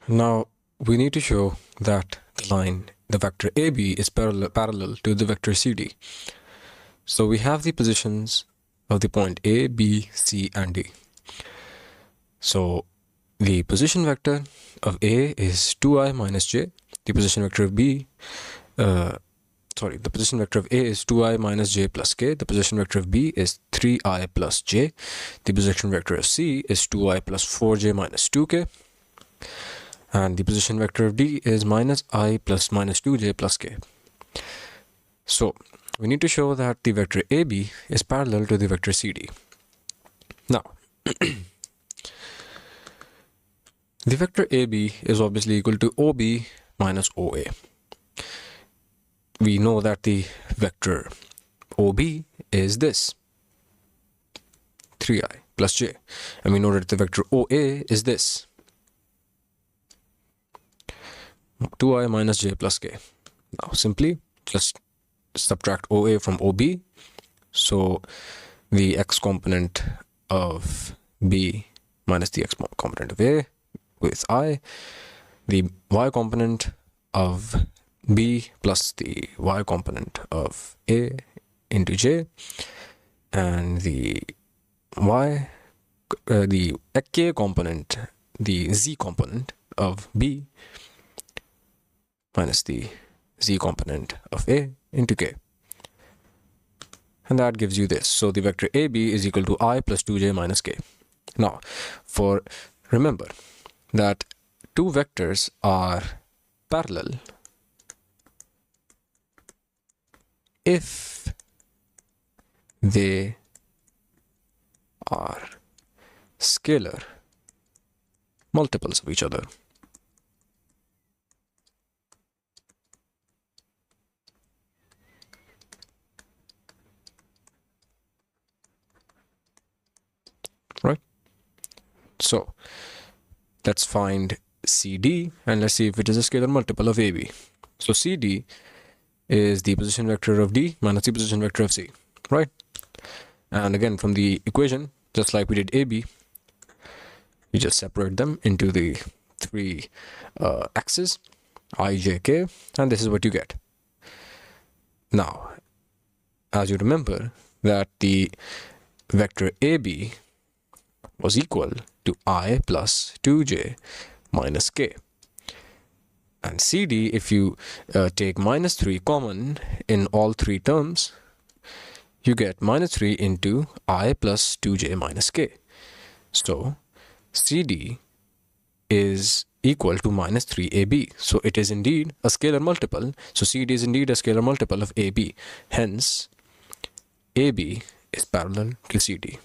Now we need to show that the line, the vector AB, is parallel to the vector CD. So we have the positions of the point A, B, C, and D. So the position vector of A is 2i minus j. The position vector of the position vector of A is 2i minus j plus k. The position vector of B is 3i plus j. The position vector of C is 2i plus 4j minus 2k. And the position vector of D is minus I plus minus 2j plus k. So we need to show that the vector AB is parallel to the vector CD. Now, the vector AB is obviously equal to OB minus OA. We know that the vector OB is this, 3i plus j. And we know that the vector OA is this, 2i minus j plus k. Now simply just subtract OA from OB. So the x component of B minus the x component of A with I, the y component of B plus the y component of A into j, and the k component, the z component of B minus the z component of A into k. And that gives you this. So the vector AB is equal to I plus 2j minus k. Now, remember that two vectors are parallel if they are scalar multiples of each other. Right? So let's find CD and let's see if it is a scalar multiple of AB. So CD is the position vector of D minus the position vector of C, right? And again, from the equation, just like we did AB, we just separate them into the three x's, I, j, k, and this is what you get. Now, as you remember that the vector AB was equal to I plus 2j minus k. And CD, if you take minus 3 common in all three terms, you get minus 3 into I plus 2j minus k. So CD is equal to minus 3AB. So it is indeed a scalar multiple. So CD is indeed a scalar multiple of AB. Hence, AB is parallel to CD.